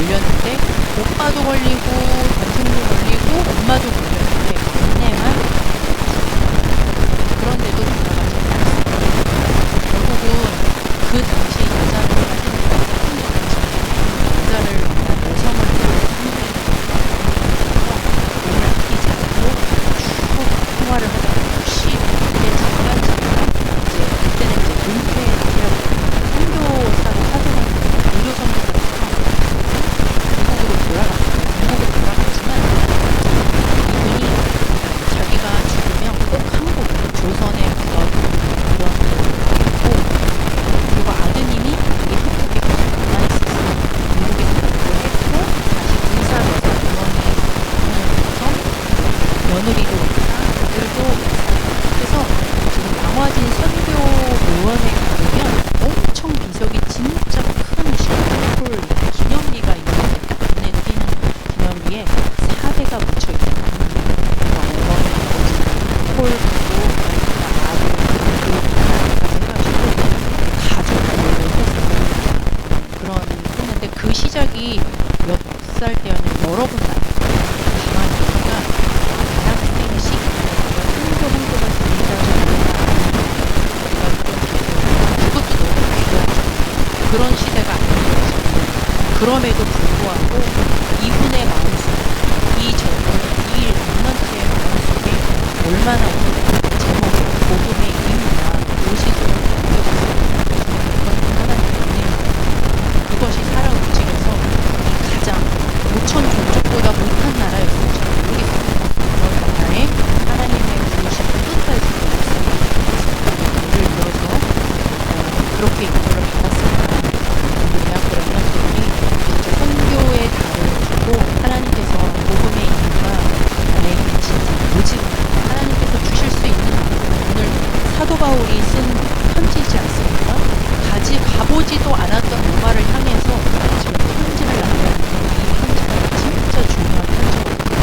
걸렸는데 오빠도 걸리고 동생도 걸리고 엄마도 걸렸는데 걔네만 그런데도 돌아가지 않았어요. 결국은 그 당시 여자를 여자를 만난 여성을 몸을 아끼지 않고 쭉 생활을 하다 없이 이제 잠깐 이제 그때는 이제 은퇴를 선교사로 사동하는 무료 선교사로서 미국으로 돌아갔어요. 미국으로 돌아갔지만 이분이 자기가 죽으면 꼭 한국 조선의 어떤 그런 있고 그리고 아드님이 되게 흡족하게 계속 남아있었어요. 미국에서 공부했고 다시 의사로 병원에 입원해서 며느리도 의사, 아들도 의사. 그래서 지금 남아진 선교 묘원에 가보면 엄청 비석이 진짜 큰 싱가폴 기념비가 있는데 딱 눈에 띄는 기념비에 4대가 묻혀있어요. 어머니, 아버지, 폴, 아들, 해가지고 가족들을 해서 그런 했는데 그 시작이 몇 살 때였냐면 여러 분 나요. 가만히 보니까 대학생식 한교가 그것도 너무 귀엽죠. 그런 시대가 아니었어요. 그럼에도 불구하고 이분의 마음속, 이 랩런트의 마음속에 얼마나 제목이 복음의 이유나 무엇이든 그건 하나님의 은혜입니다. 그것이 살아 움직여서 이 가장 5천 종족보다 못한 나라였어요. 잘 모르겠어요. 그런 나라에 하나님의 부르심 끝까지 예를 들어서 그렇게 인도를 받았습니다. 대학교 랩런트들이 진짜 선교의 달을 두고 하나님께서 복음의 이유가 나에게 진짜 뭐지? 하나님께서 주실 수 있는 오늘 사도 바울이 쓴 편지이지 않습니까? 가보지도 않았던 로마를 향해서 지금 편지를 남겼는데 이 편지가 진짜 중요한 편지거든요.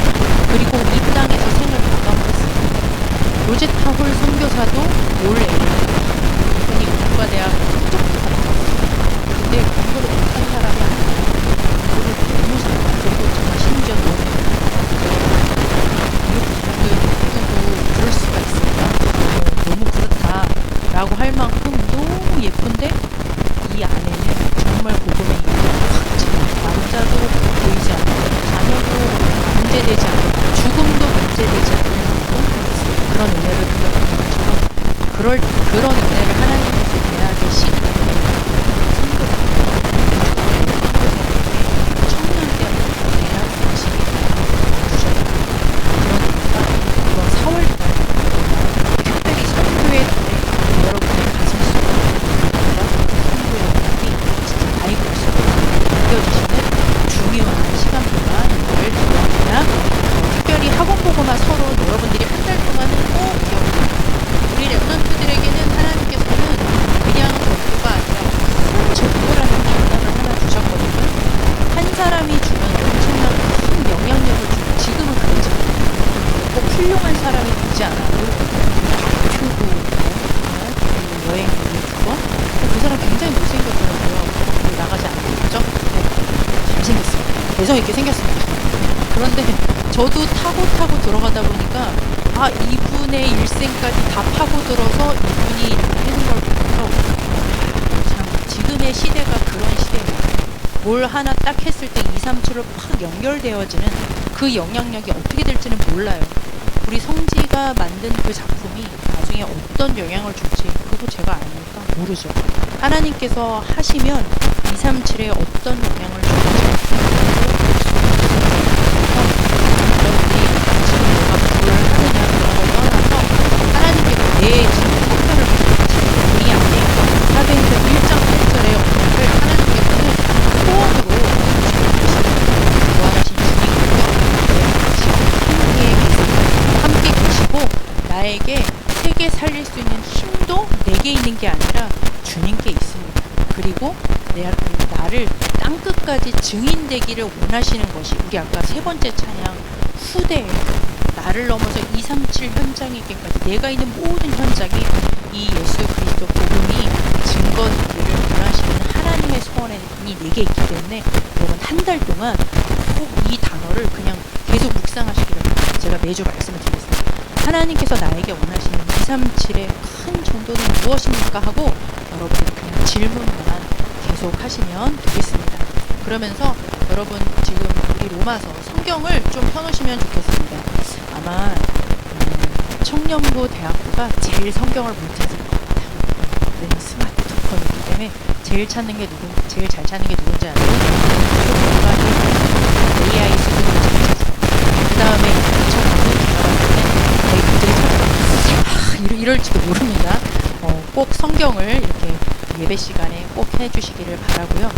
그리고 이 땅에서 생을 마감을 했습니다. 요제타홀 선교사도 올 이분이 국가대학 성적도 받았어요. 근데 공부를 못한 사람이 아니에요. 공부를 너무 잘하고 그리고 정말 심지어 너무 누구도 그럴 수가 있습니다. 너무 그렇다라고 할 만큼 너무 예쁜데 이 안에는 정말 복음의 이유가 확 차. 남자도 보이지 않고 자녀도 문제되지 않고 죽음도 문제되지 않는 그런 은혜를 누려받는 것처럼 그런 은혜를 하나님께서 대학의 시대에 청년 때부터 대학생 시기에 주셨다. 그러니까 이번 4월달에 특별히 선교의 달에 여러분의 가슴 속에 선교의 달이 진짜 나이 갈수록 느껴지시는 중요한 시간 동안을 기도합니다. 특별히 학원보고만 서로 여러분들이 한 달 동안은 꼭 기억합니다. 우리 랩런트들에게는 하나님께서는 그냥 전도가 아니라 큰 전도라는 단어를 하나 주셨거든요. 한 사람이 주면 엄청난 큰 영향력을 주고 지금은 그렇잖아요. 꼭 훌륭한 사람이 되지 않아도 곽튜브 여행 유튜버 그 사람 굉장히 못생겼더라고요. 나가지 않겠죠? 네. 잘생겼어요. 개성 있게 생겼습니다. 그런데 저도 타고 들어가다 보니까 이분의 일생까지 다 파고들어서 이분이 하는 걸 보면서 참 지금의 시대가 그런 시대입니다. 뭘 하나 딱 했을 때 2, 3초를 팍 연결되어지는 그 영향력이 어떻게 될지는 몰라요. 우리 성지가 만든 그 작품이 나중에 어떤 영향을 줄지 그거 제가 아니까 모르죠. 하나님께서 하시면 2, 3, 7에 어떤 영향을 줄지 내 지금 성별을 우리 안에 사도행전 1장 8절의 언약을 하나님께서는 소원으로 구원하신 주님이고요. 함께 계시고 나에게 세계 살릴 수 있는 힘도 내게 있는 게 아니라 주님께 있습니다. 그리고 나를 땅끝까지 증인되기를 원하시는 것이 우리 아까 세 번째 찬양 후대예요. 나를 넘어서 237 현장에게까지 내가 있는 모든 현장이 이 예수 그리스도 복음이 증거되기를 원하시는 하나님의 소원이 내게 있기 때문에 여러분 한 달 동안 꼭 이 단어를 그냥 계속 묵상하시기를 바랍니다. 제가 매주 말씀을 드리겠습니다. 하나님께서 나에게 원하시는 237의 큰 전도는 무엇입니까? 하고 여러분이 그냥 질문만 계속 하시면 되겠습니다. 그러면서 여러분 지금 우리 로마서 성경을 좀 펴놓으시면 좋겠습니다. 아마 청년부 대학부가 제일 성경을 못 찾을 것 같아요. 왜냐면 스마트폰이기 때문에 제일 잘 찾는 게 누군지 알아요? AI 수준으로 잘 찾아요. 그 다음에 저희 분들이 찾아요. 이럴지도 모릅니다. 꼭 성경을 이렇게 예배 시간에 꼭 해주시기를 바라고요.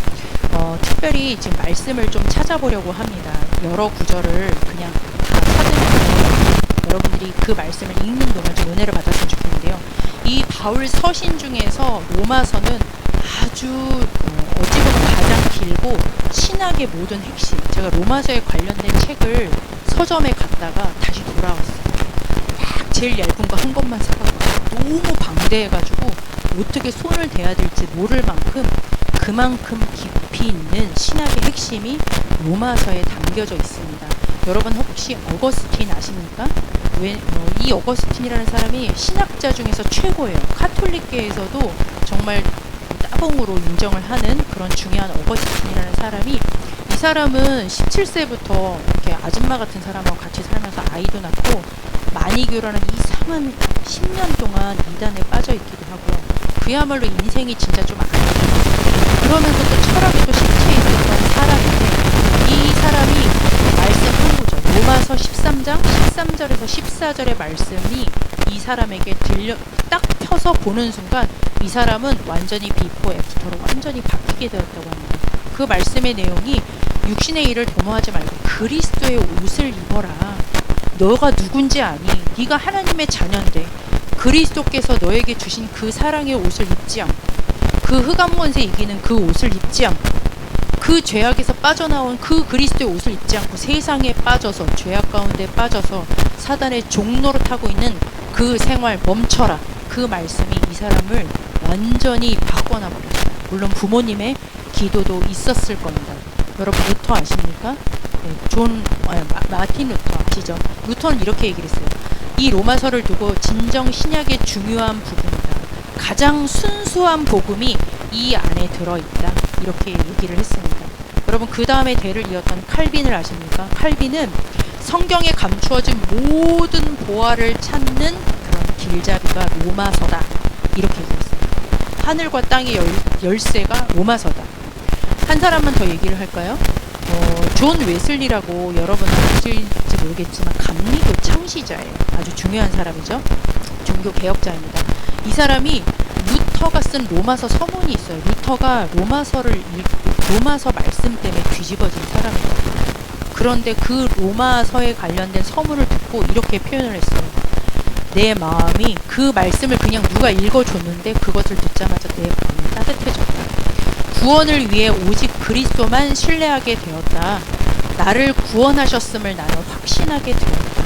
특별히 지금 말씀을 좀 찾아보려고 합니다. 여러 구절을 그냥 다 찾으면서 여러분들이 그 말씀을 읽는 동안 좀 은혜를 받았으면 좋겠는데요. 이 바울 서신 중에서 로마서는 아주 어찌 보면 가장 길고 신학의 모든 핵심, 제가 로마서에 관련된 책을 서점에 갔다가 다시 돌아왔어요. 딱 제일 얇은 거 한 권만 사갖고 너무 방대해가지고 어떻게 손을 대야 될지 모를 만큼 그만큼 깊이 있는 신학의 핵심이 로마서에 담겨져 있습니다. 여러분 혹시 어거스틴 아십니까? 이 어거스틴이라는 사람이 신학자 중에서 최고예요. 카톨릭계에서도 정말 따봉으로 인정을 하는 그런 중요한 어거스틴이라는 사람이, 이 사람은 17세부터 이렇게 아줌마 같은 사람하고 같이 살면서 아이도 낳고 마니교라는 이상한 10년 동안 이단에 빠져 있기도 하고요. 그야말로 인생이 진짜 좀 아니에요. 그러면서 또 철학이 또 심취해 있었던 사람인데, 이 사람이 말씀 한 구절, 로마서 13장 13절에서 14절의 말씀이 이 사람에게 딱 펴서 보는 순간 이 사람은 완전히 비포 애프터로 완전히 바뀌게 되었다고 합니다. 그 말씀의 내용이 육신의 일을 도모하지 말고 그리스도의 옷을 입어라. 너가 누군지 아니? 네가 하나님의 자녀인데 그리스도께서 너에게 주신 그 사랑의 옷을 입지 않고 그 흑암권세 이기는 그 옷을 입지 않고 그 죄악에서 빠져나온 그 그리스도의 옷을 입지 않고 세상에 빠져서 죄악 가운데 빠져서 사단의 종노릇하고 있는 그 생활 멈춰라. 그 말씀이 이 사람을 완전히 바꿔놔 버렸어요. 물론 부모님의 기도도 있었을 겁니다. 여러분 루터 아십니까? 네, 마틴 루터 아시죠? 루터는 이렇게 얘기를 했어요. 이 로마서를 두고 진정 신약의 중요한 부분이다. 가장 순수한 복음이 이 안에 들어있다. 이렇게 얘기를 했습니다. 여러분 그 다음에 대를 이었던 칼빈을 아십니까? 칼빈은 성경에 감추어진 모든 보화를 찾는 그런 길잡이가 로마서다. 이렇게 얘기했어요. 하늘과 땅의 열쇠가 로마서다. 한 사람만 더 얘기를 할까요? 존 웨슬리라고 여러분 아실지 모르겠지만 감리교 창시자예요. 아주 중요한 사람이죠. 종교 개혁자입니다. 이 사람이 루터가 쓴 로마서 서문이 있어요. 루터가 로마서 말씀 때문에 뒤집어진 사람이에요. 그런데 그 로마서에 관련된 서문을 듣고 이렇게 표현을 했어요. 내 마음이 그 말씀을 그냥 누가 읽어줬는데 그것을 듣자마자 내 마음이 따뜻해졌다. 구원을 위해 오직 그리스도만 신뢰하게 되었다. 나를 구원하셨음을 나는 확신하게 되었다.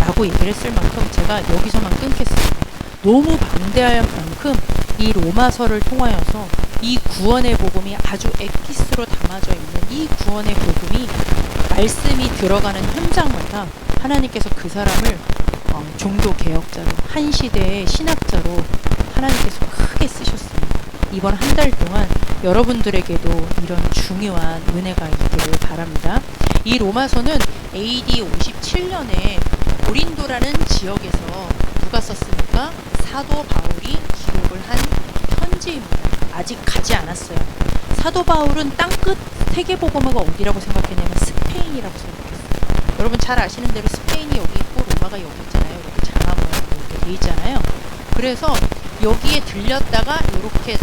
라고 얘기를 했을 만큼 제가 여기서만 끊겠습니다. 너무 방대할 만큼 이 로마서를 통하여서 이 구원의 복음이 아주 엑기스로 담아져 있는 이 구원의 복음이 말씀이 들어가는 현장마다 하나님께서 그 사람을 종교 개혁자로, 한 시대의 신학자로 하나님께서 크게 쓰셨습니다. 이번 한 달 동안 여러분들에게도 이런 중요한 은혜가 있기를 바랍니다. 이 로마서는 AD 57년에 고린도라는 지역에서 누가 썼습니까? 사도 바울이 기록을 한 편지입니다. 아직 가지 않았어요. 사도 바울은 땅끝 세계복음화가 어디라고 생각했냐면 스페인이라고 생각했어요. 여러분 잘 아시는 대로 스페인이 여기 있고 로마가 여기 있잖아요. 이렇게 장화모양 이렇게 돼 있잖아요. 그래서 여기에 들렸다가 이렇게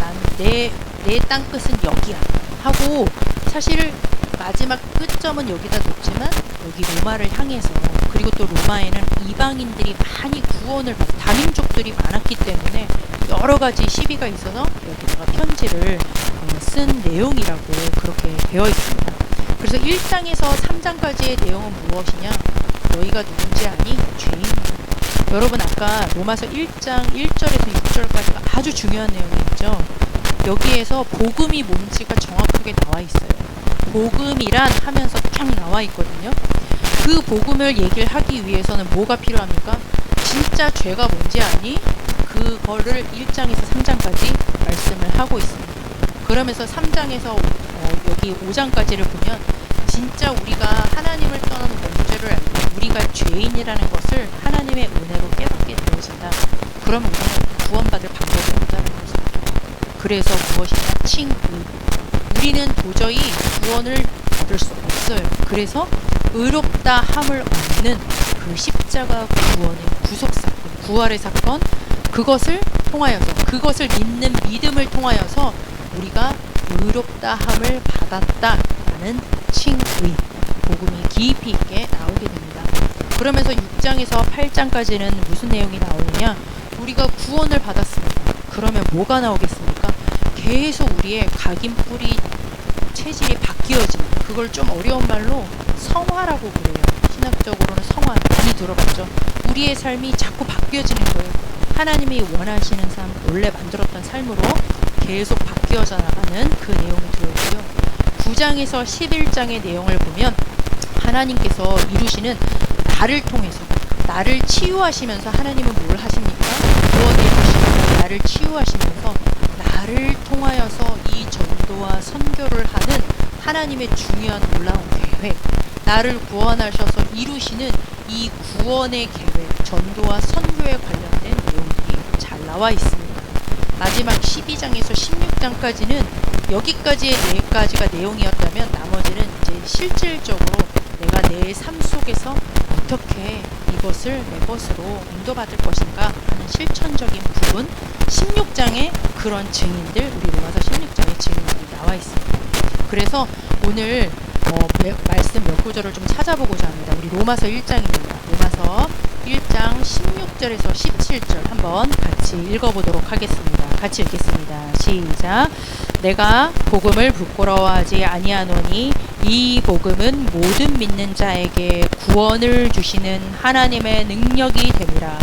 내 땅끝은 여기야 하고, 사실 마지막 끝점은 여기다 놓지만 여기 로마를 향해서, 그리고 또 로마에는 이방인들이 많이 구원을 받고 다민족들이 많았기 때문에 여러 가지 시비가 있어서 여기다가 편지를 쓴 내용이라고 그렇게 되어 있습니다. 그래서 1장에서 3장까지의 내용은 무엇이냐? 너희가 누군지 아니? 죄인이다. 여러분 아까 로마서 1장 1절에서 6절까지가 아주 중요한 내용이 있죠. 여기에서 복음이 뭔지가 정확하게 나와 있어요. 복음이란 하면서 쫙 나와 있거든요. 그 복음을 얘기를 하기 위해서는 뭐가 필요합니까? 진짜 죄가 뭔지 아니? 그거를 1장에서 3장까지 말씀을 하고 있습니다. 그러면서 3장에서 여기 5장까지를 보면 진짜 우리가 하나님을 떠나는 문제를 알고 우리가 죄인이라는 것을 하나님의 은혜로 깨닫게 되어진다. 그러면 우리는 구원받을 방법이 없다는 것입니다. 그래서 무엇이냐? 칭의. 우리는 도저히 구원을 받을 수 없어요. 그래서 의롭다 함을 얻는 그 십자가 구원의 구속사건, 부활의 사건, 그것을 통하여서, 그것을 믿는 믿음을 통하여서 우리가 의롭다 함을 받았다라는 칭의, 복음이 깊이 있게 나오게 됩니다. 그러면서 6장에서 8장까지는 무슨 내용이 나오느냐? 우리가 구원을 받았습니다. 그러면 뭐가 나오겠습니까? 계속 우리의 각인뿌리 체질이 바뀌어집니다. 그걸 좀 어려운 말로 성화라고 그래요. 신학적으로는 성화 많이 들어봤죠. 우리의 삶이 자꾸 바뀌어지는 거예요. 하나님이 원하시는 삶, 원래 만들었던 삶으로 계속 바뀌어져 나가는 그 내용이 들어있고요. 9장에서 11장의 내용을 보면 하나님께서 이루시는 나를 통해서 나를 치유하시면서 하나님은 뭘 하십니까? 구원해 주시고 나를 치유하시면서 나를 통하여서 이 전도와 선교를 하는 하나님의 중요한 놀라운 계획, 나를 구원하셔서 이루시는 이 구원의 계획, 전도와 선교에 관련된 내용들이 잘 나와 있습니다. 마지막 12장에서 16장까지는 여기까지의 4가지가 내용이었다면 나머지는 이제 실질적으로 내가 내 삶 속에서 어떻게 이것을 내 것으로 인도받을 것인가 하는 실천적인 부분, 16장에 그런 증인들, 우리 로마서 16장에 증인들이 나와 있습니다. 그래서 오늘 말씀 몇 구절을 좀 찾아보고자 합니다. 우리 로마서 1장입니다. 로마서 1장 16절에서 17절 한번 같이 읽어보도록 하겠습니다. 같이 읽겠습니다. 시작. 내가 복음을 부끄러워하지 아니하노니 이 복음은 모든 믿는 자에게 구원을 주시는 하나님의 능력이 됨이라.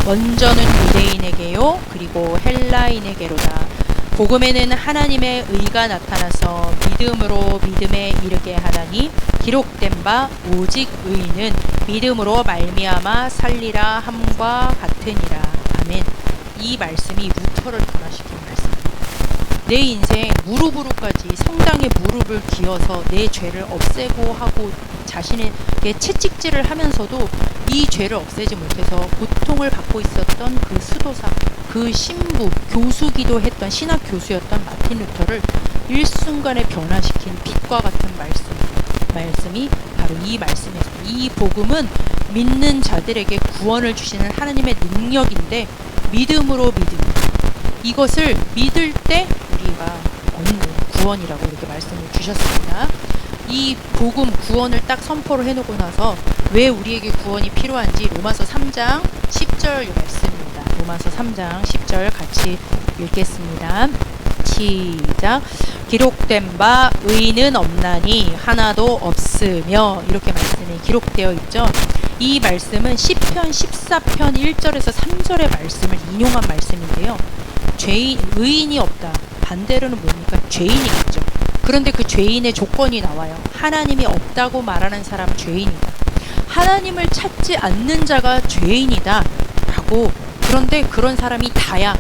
먼저는 유대인에게요 그리고 헬라인에게로다. 복음에는 하나님의 의가 나타나서 믿음으로 믿음에 이르게 하나니 기록된 바 오직 의인은 믿음으로 말미암아 살리라 함과 같으니라. 아멘. 이 말씀이 루터를 변화시킨 말씀입니다. 내 인생 무릎으로까지 성당에 무릎을 기어서 내 죄를 없애고 하고 자신에게 채찍질을 하면서도 이 죄를 없애지 못해서 고통을 받고 있었던 그 수도사, 그 신부, 교수기도 했던 신학 교수였던 마틴 루터를 일순간에 변화시킨 빛과 같은 말씀이 바로 이 말씀이었습니다. 이 복음은 믿는 자들에게 구원을 주시는 하나님의 능력인데 믿음으로 이것을 믿을 때 우리가 얻는 구원이라고 이렇게 말씀을 주셨습니다. 이 복음 구원을 딱 선포를 해놓고 나서 왜 우리에게 구원이 필요한지 로마서 3장 10절 말씀입니다. 로마서 3장 10절 같이 읽겠습니다. 시작. 기록된 바 의인은 없나니 하나도 없으며, 이렇게 말씀이 기록되어 있죠. 이 말씀은 시편 14편 1절에서 3절의 말씀을 인용한 말씀인데요. 의인이 없다. 반대로는 뭡니까? 죄인이겠죠. 그런데 그 죄인의 조건이 나와요. 하나님이 없다고 말하는 사람 죄인이다. 하나님을 찾지 않는 자가 죄인이다 라고. 그런데 그런 사람이 다야.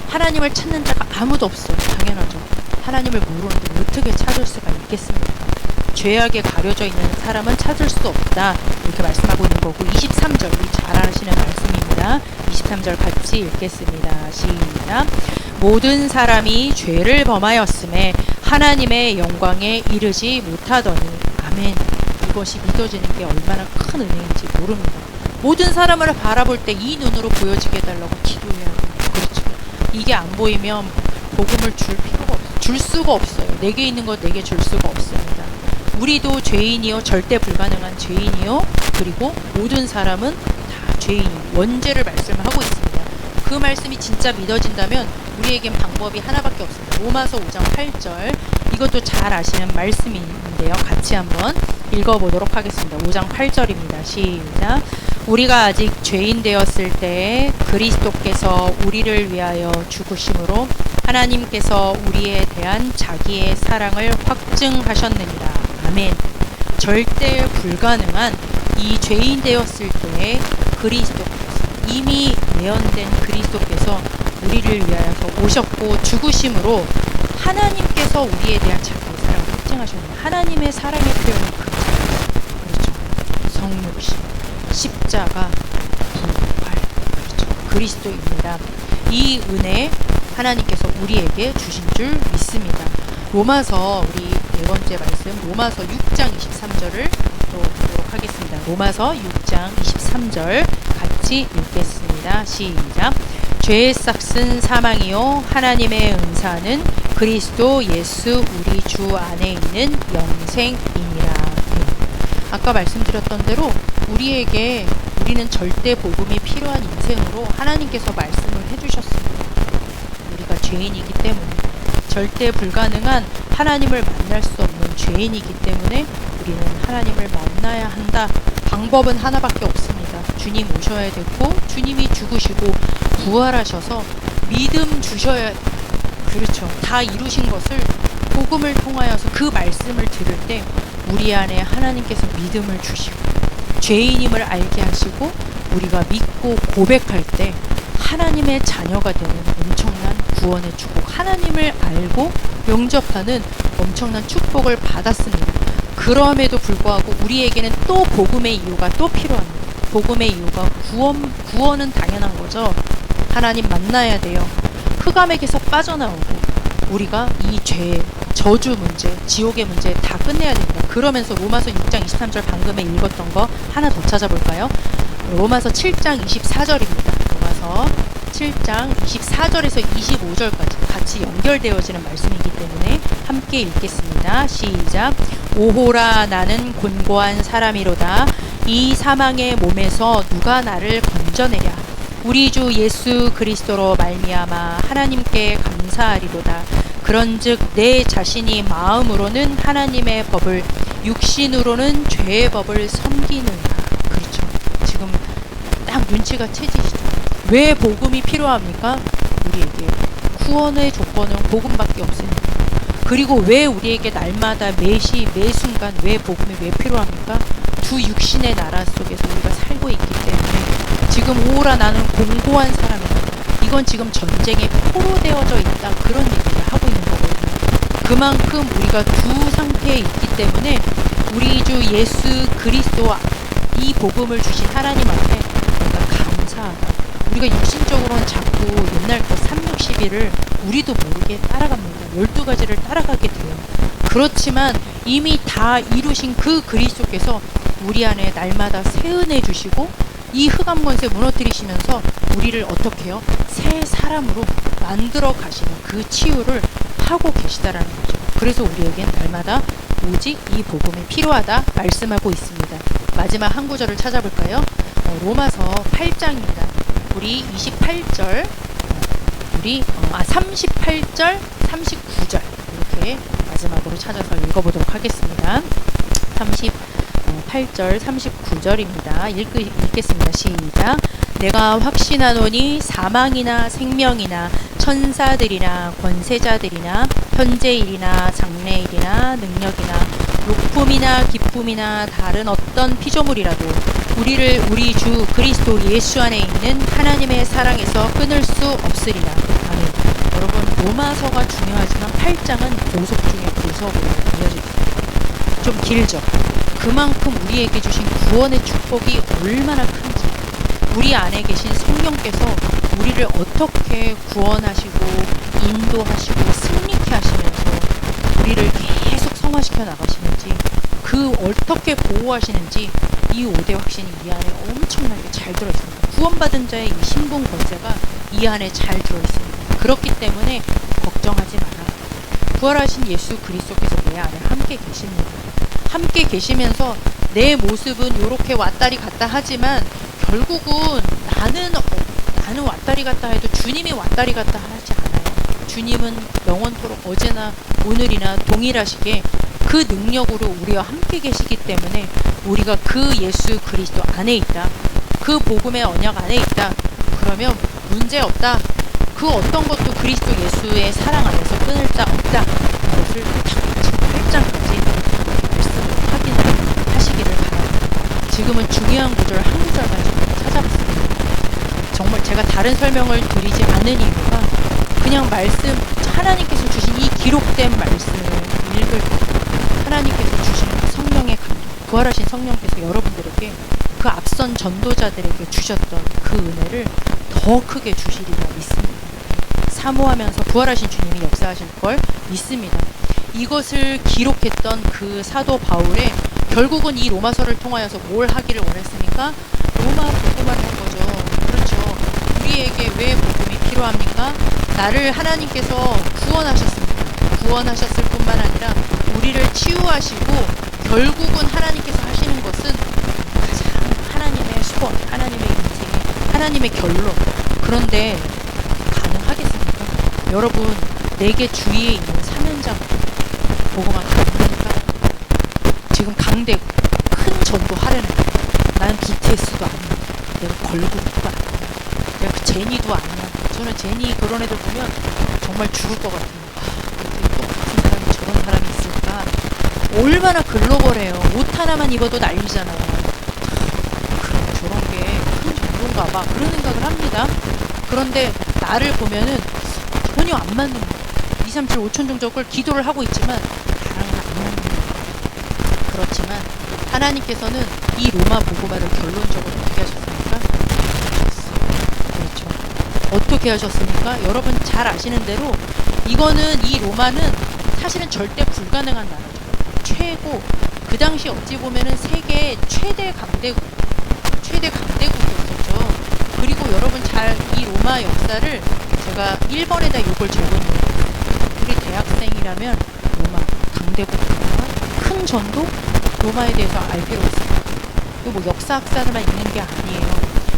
하나님을 찾는 자가 아무도 없어요. 당연하죠. 하나님을 모르는데 어떻게 찾을 수가 있겠습니까? 죄악에 가려져 있는 사람은 찾을 수 없다, 이렇게 말씀하고 있는 거고, 23절 우리 잘 아시는 말씀입니다. 23절 같이 읽겠습니다. 시작. 모든 사람이 죄를 범하였음에 하나님의 영광에 이르지 못하더니. 아멘. 이것이 믿어지는 게 얼마나 큰 은혜인지 모릅니다. 모든 사람을 바라볼 때 이 눈으로 보여지게 해달라고 기도해야 돼요. 그렇죠. 이게 안 보이면 복음을 줄 필요가 없어요. 줄 수가 없어요. 내게 있는 거 내게 줄 수가 없습니다. 우리도 죄인이요, 절대 불가능한 죄인이요, 그리고 모든 사람은 다 죄인, 원죄를 말씀을 하고 있습니다. 그 말씀이 진짜 믿어진다면 우리에겐 방법이 하나밖에 없습니다. 로마서 5장 8절, 이것도 잘 아시는 말씀인데요. 같이 한번 읽어보도록 하겠습니다. 5장 8절입니다. 시작. 우리가 아직 죄인 되었을 때 그리스도께서 우리를 위하여 죽으심으로 하나님께서 우리에 대한 자기의 사랑을 확증하셨느니라. 아멘. 절대 불가능한 이 죄인 되었을 때의 그리스도께서, 이미 예언된 그리스도께서 우리를 위하여서 오셨고 죽으심으로 하나님께서 우리에 대한 자기의 사랑을 확증하셨는데, 하나님의 사랑의 표현은 그렇죠. 성육신, 십자가, 부활, 그렇죠. 그리스도입니다. 이 은혜 하나님께서 우리에게 주신 줄 믿습니다. 로마서, 우리 네 번째 말씀, 로마서 6장 23절을 또 보도록 하겠습니다. 로마서 6장 23절 같이 읽겠습니다. 시작. 죄의 싹은 사망이요 하나님의 은사는 그리스도 예수 우리 주 안에 있는 영생이니라. 아까 말씀드렸던 대로 우리는 절대 복음이 필요한 인생으로 하나님께서 말씀을 해주셨습니다. 우리가 죄인이기 때문에, 절대 불가능한 하나님을 만날 수 없는 죄인이기 때문에 우리는 하나님을 만나야 한다. 방법은 하나밖에 없습니다. 주님 오셔야 되고, 주님이 죽으시고 부활하셔서 믿음 주셔야, 그렇죠. 다 이루신 것을 복음을 통하여서 그 말씀을 들을 때 우리 안에 하나님께서 믿음을 주시고 죄인임을 알게 하시고, 우리가 믿고 고백할 때 하나님의 자녀가 되는 엄청난 구원의 축복, 하나님을 알고 영접하는 엄청난 축복을 받았습니다. 그럼에도 불구하고 우리에게는 또 복음의 이유가 또 필요합니다. 복음의 이유가 구원은 당연한 거죠. 하나님 만나야 돼요. 흑암에게서 빠져나오고 우리가 이 죄의 저주 문제, 지옥의 문제 다 끝내야 됩니다. 그러면서 로마서 6장 23절 방금에 읽었던 거 하나 더 찾아볼까요? 로마서 7장 24절입니다. 로마서 7장 24절에서 25절까지 같이 연결되어지는 말씀이기 때문에 함께 읽겠습니다. 시작. 오호라 나는 곤고한 사람이로다. 이 사망의 몸에서 누가 나를 건져내랴. 우리 주 예수 그리스도로 말미암아 하나님께 감사하리로다. 그런즉 내 자신이 마음으로는 하나님의 법을, 육신으로는 죄의 법을 섬기느냐. 그렇죠. 지금 딱 눈치가 채지시죠. 왜 복음이 필요합니까? 우리에게 구원의 조건은 복음밖에 없습니다. 그리고 왜 우리에게 날마다 매시 매순간 왜 복음이 왜 필요합니까? 두 육신의 나라 속에서 우리가 살고 있기 때문에 지금 오라 나는 공고한 사람이다. 이건 지금 전쟁에 포로되어져 있다. 그런 얘기를 하고 있는 거거든요. 그만큼 우리가 두 상태에 있기 때문에 우리 주 예수 그리스도 이 복음을 주신 하나님 앞에 우리가 감사하다. 우리가 육신적으로는 자꾸 옛날 거 360일을 우리도 모르게 따라갑니다. 12가지를 따라가게 돼요. 그렇지만 이미 다 이루신 그 그리스도께서 우리 안에 날마다 새 은혜 주시고 이 흑암 권세 무너뜨리시면서 우리를 어떻게 해요? 새 사람으로 만들어 가시는 그 치유를 하고 계시다라는 거죠. 그래서 우리에겐 날마다 오직 이 복음이 필요하다 말씀하고 있습니다. 마지막 한 구절을 찾아볼까요? 로마서 8장입니다. 우리 28절, 38절, 39절 이렇게 마지막으로 찾아서 읽어보도록 하겠습니다. 38절, 39절입니다. 읽겠습니다. 시작. 내가 확신하노니 사망이나 생명이나 천사들이나 권세자들이나 현재일이나 장래일이나 능력이나 높음이나 기쁨이나 다른 어떤 피조물이라도 우리를 우리 주 그리스도 예수 안에 있는 하나님의 사랑에서 끊을 수 없으리라. 아멘. 여러분, 로마서가 중요하지만 8장은 보석 중에 보석으로 이어집니다. 좀 길죠. 그만큼 우리에게 주신 구원의 축복이 얼마나 큰지, 우리 안에 계신 성령께서 우리를 어떻게 구원하시고 인도하시고 승리케 하시면서 우리를 계속 성화시켜 나가시는지, 그 어떻게 보호하시는지 이 5대 확신이 이 안에 엄청나게 잘 들어있습니다. 구원받은 자의 이 신분 권세가 이 안에 잘 들어있습니다. 그렇기 때문에 걱정하지 마라. 부활하신 예수 그리스도께서 내 안에 함께 계십니다. 함께 계시면서 내 모습은 이렇게 왔다리 갔다 하지만 결국은 나는 왔다리 갔다 해도 주님이 왔다리 갔다 하지 않아요. 주님은 영원토록 어제나 오늘이나 동일하시게 그 능력으로 우리와 함께 계시기 때문에 우리가 그 예수 그리스도 안에 있다. 그 복음의 언약 안에 있다. 그러면 문제 없다. 그 어떤 것도 그리스도 예수의 사랑 안에서 끊을 자 없다. 이것을 지금 8장까지 말씀을 지금은 중요한 구절 한 구절만 좀 찾아봤습니다. 정말 제가 다른 설명을 드리지 않는 이유가 그냥 말씀, 하나님께서 주신 이 기록된 말씀을 읽을 때 하나님께서 주신 성령의 감동, 부활하신 성령께서 여러분들에게 그 앞선 전도자들에게 주셨던 그 은혜를 더 크게 주시리라 믿습니다. 사모하면서 부활하신 주님이 역사하실 걸 믿습니다. 이것을 기록했던 그 사도 바울의 결국은 이 로마서를 통하여서 뭘 하기를 원했습니까? 로마 복음을 한 거죠. 그렇죠. 우리에게 왜 복음이 필요합니까? 나를 하나님께서 구원하셨습니다. 구원하셨을 뿐만 아니라 우리를 치유하시고 결국은 하나님께서 하시는 것은 가장 하나님의 소원, 하나님의 인생, 하나님의 결론. 그런데 가능하겠습니까? 여러분, 내게 주위에 있는 사면장 복음화 가능합니까? 지금 강대구 큰 전도 하려는 난 BTS도 아니야. 내가 걸그룹도 아니야. 내가 그 제니도 아니야. 저는 제니 그런 애들 보면 정말 죽을 것 같아요. 어떻게 똑같은 사람이 저런 사람이 있을까? 얼마나 글로벌해요. 옷 하나만 입어도 난리잖아요. 그럼 저런 게 큰 정도인가 봐. 그런 생각을 합니다. 그런데 나를 보면은 전혀 안 맞는 거예요. 2, 3, 7, 5천 종족을 기도를 하고 있지만 나랑은 안 맞는 거예요. 그렇지만 하나님께서는 이 로마 복음화를 결론적으로 어떻게 하셨습니까? 그렇죠. 어떻게 하셨습니까? 여러분 잘 아시는 대로 이거는 이 로마는 사실은 절대 불가능한 나라죠. 최고 그 당시 어찌 보면은 세계 최대 강대국이었었죠. 그리고 여러분 잘 이 로마 역사를 제가 1번에다 이걸 적었는데 우리 대학생이라면 로마 강대국과 큰 전도 로마에 대해서 알 필요가 있습니다. 이거 뭐 역사학사를만 읽는 게 아니에요.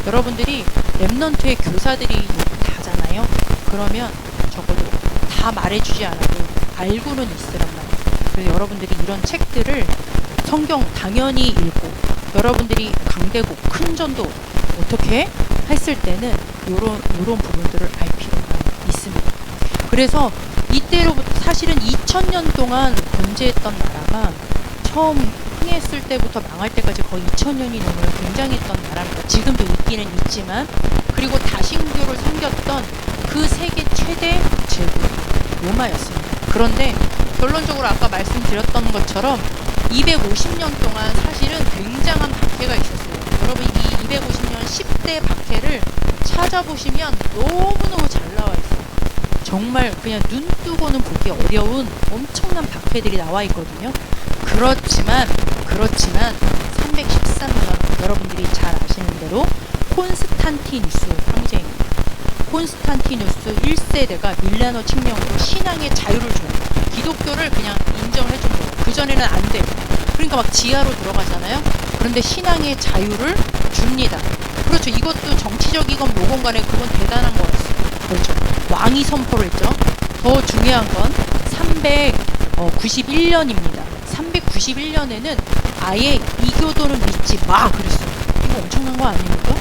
여러분들이 랩넌트의 교사들이 다잖아요. 그러면 적어도 다 말해주지 않아도 알고는 있으란 말이에요. 그래서 여러분들이 이런 책들을 성경 당연히 읽고 여러분들이 강대국 큰 전도 어떻게 했을 때는 요런 부분들을 알 필요가 있습니다. 그래서 이때로부터 사실은 2000년 동안 존재했던 나라가 처음 흥했을 때부터 망할 때까지 거의 2000년이 넘는 굉장했던 나라입니다. 지금도 있기는 있지만 그리고 다신교를 섬겼던 그 세계 최대 제국 로마였습니다. 그런데 결론적으로 아까 말씀드렸던 것처럼 250년 동안 사실은 굉장한 박해가 있었어요. 여러분 이 250년 10대 박해를 찾아보시면 너무너무 잘 나와 있어요. 정말 그냥 눈 뜨고는 보기 어려운 엄청난 박해들이 나와 있거든요. 그렇지만 313년 여러분들이 잘 아시는 대로 콘스탄티누스 황제입니다. 콘스탄티누스 1세대가 밀라노 칙령으로 신앙의 자유를 줘요. 기독교를 그냥 인정해 준 거예요. 그전에는 안 돼요. 그러니까 막 지하로 들어가잖아요. 그런데 신앙의 자유를 줍니다. 그렇죠. 이것도 정치적이건 뭐건 간에 그건 대단한 거였어요. 그렇죠. 왕이 선포를 했죠. 더 중요한 건 391년입니다. 391년에는 아예 이교도는 믿지 마 그랬어요. 이거 엄청난 거 아닙니까?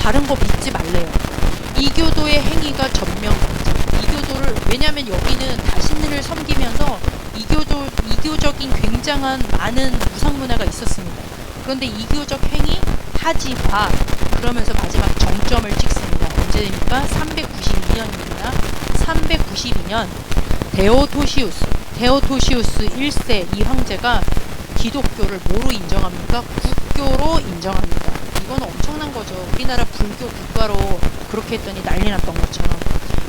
다른 거 믿지 말래요. 이교도의 행위가 전면 금지. 이교도를 왜냐하면 여기는 다신을 섬기면서 이교적인 굉장한 많은 무상 문화가 있었습니다. 그런데 이교적 행위 하지 마 그러면서 마지막 정점을 찍습니다. 언제입니까? 392년입니다. 392년 데오도시우스 1세 이 황제가 기독교를 뭐로 인정합니까? 국교로 인정합니다. 이건 엄청난 거죠. 우리나라 불교 국가로 그렇게 했더니 난리 났던 것처럼.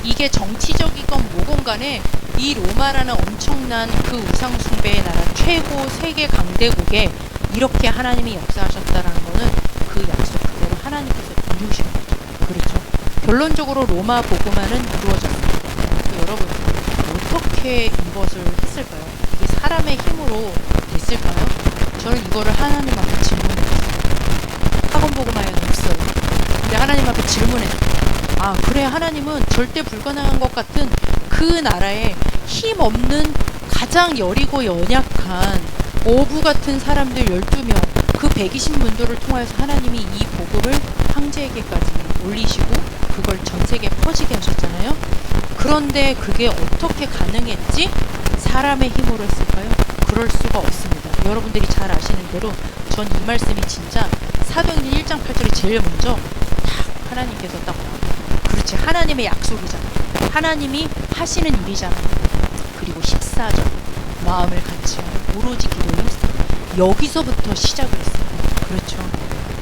이게 정치적이건 뭐건 간에 이 로마라는 엄청난 그 우상숭배의 나라 최고 세계 강대국에 이렇게 하나님이 역사하셨다라는 거는 그 약속 그대로 하나님께서 이루신 거죠. 그렇죠. 결론적으로 로마 복음화는 이루어졌습니다. 여러분 어떻게 이것을 했을까요? 이게 사람의 힘으로 됐을까요? 저는 이거를 하나님 앞에 질문했어요. 학원 복음화에는 없어요. 근데 하나님 앞에 질문했어요. 아 그래 하나님은 절대 불가능한 것 같은 그 나라에 힘없는 가장 여리고 연약한 어부 같은 사람들 12명 그 120문도를 통해서 하나님이 이 복음을 황제에게까지 올리시고 그걸 전 세계에 퍼지게 하셨잖아요. 그런데 그게 어떻게 가능했지? 사람의 힘으로 했을까요? 그럴 수가 없습니다. 여러분들이 잘 아시는 대로 전 이 말씀이 진짜 사도행전 1장 8절이 제일 먼저 딱 하나님께서 딱 그렇지 하나님의 약속이잖아. 하나님이 하시는 일이잖아. 그리고 14절 마음을 같이 하는 오로지 기도는 여기서부터 시작을 했어요. 그렇죠.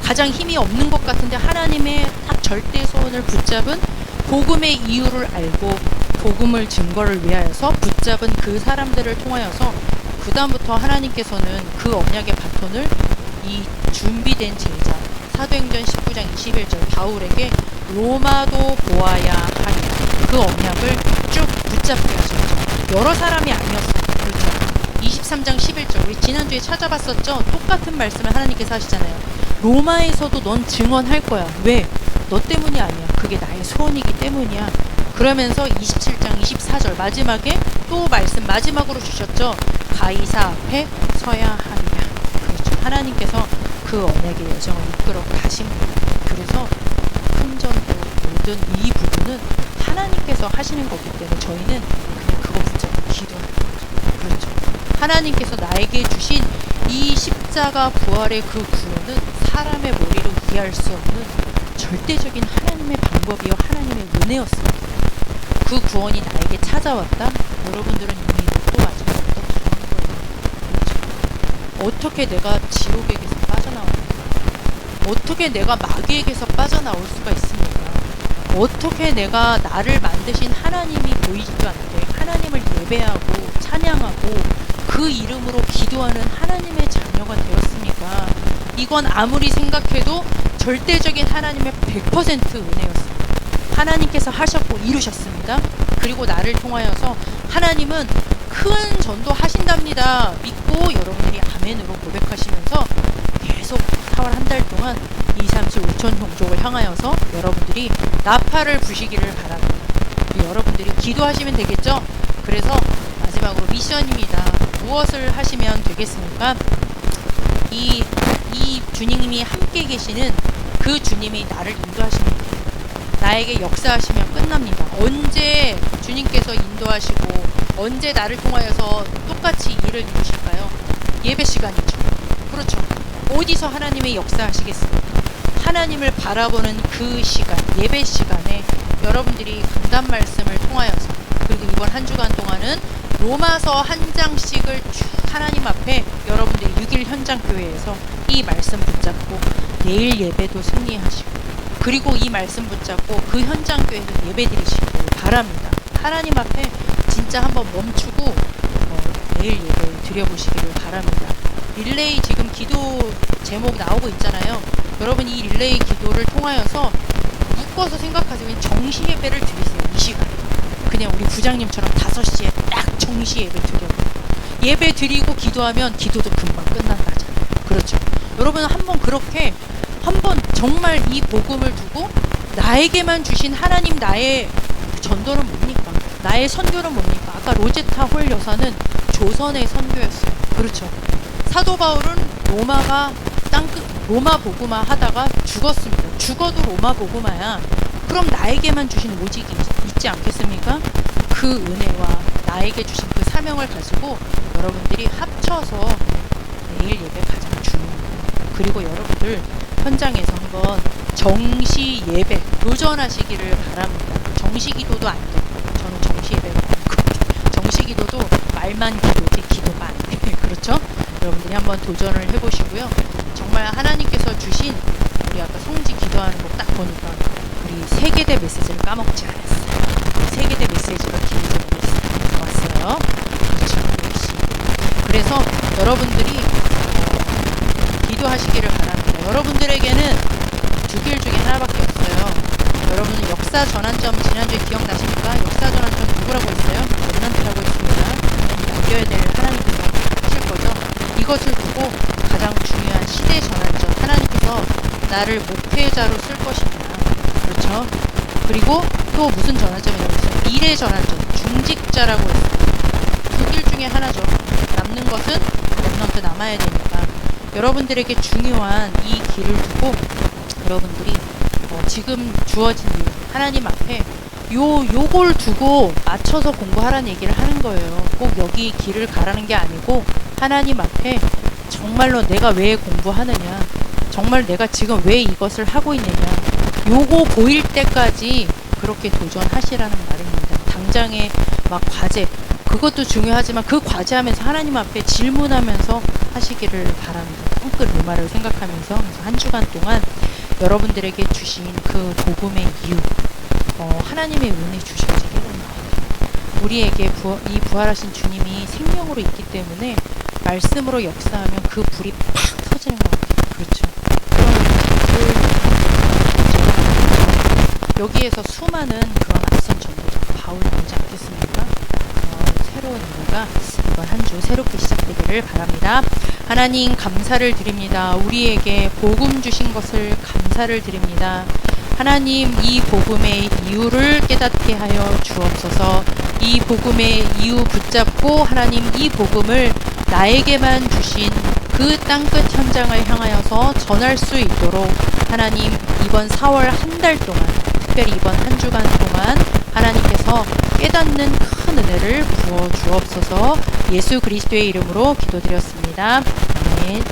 가장 힘이 없는 것 같은데 하나님의 딱 절대선을 붙잡은 복음의 이유를 알고 복음을 증거를 위하여서 붙잡은 그 사람들을 통하여서 그 다음부터 하나님께서는 그 언약의 바톤을 이 준비된 제자 사도행전 19장 21절 바울에게 로마도 보아야 하리 그 언약을 쭉 붙잡게 하셨죠. 여러 사람이 아니었어요. 그렇죠. 23장 11절 우리 지난주에 찾아봤었죠. 똑같은 말씀을 하나님께서 하시잖아요. 로마에서도 넌 증언할 거야. 왜? 너 때문이 아니야. 그게 나의 소원이기 때문이야. 그러면서 27장 24절 마지막에 또 말씀 마지막으로 주셨죠. 가이사 앞에 서야 하리라. 그렇죠. 하나님께서 그 언약의 여정을 이끌어 가신 거예요. 그래서 큰전도 모든 이 부분은 하나님께서 하시는 거기 때문에 저희는 그냥 그거 붙잡고 기도하는 거죠. 그렇죠. 하나님께서 나에게 주신 이 십자가 부활의 그 구원은 사람의 머리로 이해할 수 없는 절대적인 하나님의 방법이요 하나님의 은혜였습니다. 그 구원이 나에게 찾아왔다? 여러분들은 이미 또 마지막부터 기도한 거예요. 그렇죠. 어떻게 내가 지옥에게서 빠져나오는가? 어떻게 내가 마귀에게서 빠져나올 수가 있습니까? 어떻게 내가 나를 만드신 하나님이 보이지도 않는데 하나님을 예배하고 찬양하고 그 이름으로 기도하는 하나님의 자녀가 되었습니까? 이건 아무리 생각해도 절대적인 하나님의 100% 은혜였습니다. 하나님께서 하셨고 이루셨습니다. 그리고 나를 통하여서 하나님은 큰 전도 하신답니다. 믿고 여러분들이 아멘으로 고백하시면서 계속 4월 한 달 동안 2, 30, 5천 종족을 향하여서 여러분들이 나팔을 부시기를 바랍니다. 여러분들이 기도하시면 되겠죠? 그래서 마지막으로 미션입니다. 무엇을 하시면 되겠습니까? 이 주님이 함께 계시는 그 주님이 나를 인도하시면 돼요. 나에게 역사하시면 끝납니다. 언제 주님께서 인도하시고 언제 나를 통하여서 똑같이 일을 이루실까요? 예배 시간이죠. 그렇죠. 어디서 하나님의 역사하시겠습니까? 하나님을 바라보는 그 시간, 예배 시간에 여러분들이 강단 말씀을 통하여서 그리고 이번 한 주간 동안은 로마서 한 장씩을 쭉 하나님 앞에 여러분들이 6일 현장교회에서 이 말씀 붙잡고 내일 예배도 승리하시고 그리고 이 말씀 붙잡고 그 현장교회에서 예배 드리시길 바랍니다. 하나님 앞에 진짜 한번 멈추고 내일 예배 드려보시기를 바랍니다. 릴레이 지금 기도 제목 나오고 있잖아요. 여러분 이 릴레이 기도를 통하여서 묶어서 생각하시면 정시 예배를 드리세요. 이 시간에 그냥 우리 부장님처럼 5시에 딱 정시 예배 드려요. 예배 드리고 기도하면 기도도 금방 끝난다잖아요. 그렇죠. 여러분 한번 그렇게 한번 정말 이 복음을 두고 나에게만 주신 하나님 나의 전도는 뭡니까? 나의 선교는 뭡니까? 아까 로제타 홀 여사는 조선의 선교였어요. 그렇죠. 사도 바울은 로마 복음화 하다가 죽었습니다. 죽어도 로마 복음화야. 그럼 나에게만 주신 오직이 있지 않겠습니까? 그 은혜와 나에게 주신 그 사명을 가지고 여러분들이 합쳐서 내일 예배 가장 중요해요. 그리고 여러분들 현장에서 한번 정시 예배 도전하시기를 바랍니다. 정시 기도도 안 돼. 저는 정시 예배가 많고 정시 기도도 말만 기도지 기도만. 그렇죠? 여러분들이 한번 도전을 해보시고요. 정말 하나님께서 주신 우리 아까 성지 기도하는 거 딱 보니까 우리 세계대 메시지를 까먹지 않았어요. 세계대 메시지가 기도를 왔어요. 그렇죠. 그래서 여러분들이 기도하시기를 바랍니다. 여러분들에게는 두 길 중에 하나밖에 없어요. 여러분은 역사 전환점 지난주에 기억나십니까? 역사 전환점 누구라고 했어요? 렘넌트라고 했습니다. 남겨야 될 하나님께서 하실 거죠. 이것을 두고 가장 중요한 시대 전환점 하나님께서 나를 목회자로 쓸 것이냐. 그렇죠. 그리고 또 무슨 전환점이라고 했어요? 미래 전환점 중직자라고 했어요. 두 길 중에 하나죠. 남는 것은 렘넌트 남아야 되니까 여러분들에게 중요한 이 길을 두고 여러분들이 지금 주어진 일 하나님 앞에 요걸 두고 맞춰서 공부하라는 얘기를 하는 거예요. 꼭 여기 길을 가라는 게 아니고 하나님 앞에 정말로 내가 왜 공부하느냐, 정말 내가 지금 왜 이것을 하고 있느냐, 요거 보일 때까지 그렇게 도전하시라는 말입니다. 당장에 막 과제, 그것도 중요하지만 그 과제하면서 하나님 앞에 질문하면서 하시기를 바랍니다. 똥끝 루마를 생각하면서. 그래서 한 주간 동안 여러분들에게 주신 그 복음의 이유, 하나님의 은혜 주셔서 깨닫는 것 같아요. 우리에게 이 부활하신 주님이 생명으로 있기 때문에 말씀으로 역사하면 그 불이 팍 터지는 것 같아요. 그렇죠. 여기에서 수많은 그런 앞선 전도자 바울이 오지 않겠습니까? 새로운 일가 이번 한 주 새롭게 시작되기를 바랍니다. 하나님 감사를 드립니다. 우리에게 복음 주신 것을 감사를 드립니다. 하나님 이 복음의 이유를 깨닫게 하여 주옵소서. 이 복음의 이유 붙잡고 하나님 이 복음을 나에게만 주신 그 땅끝 현장을 향하여서 전할 수 있도록 하나님 이번 4월 한 달 동안, 특별히 이번 한 주간 동안 하나님께서 깨닫는 큰 은혜를 부어 주옵소서. 예수 그리스도의 이름으로 기도드렸습니다. 아멘.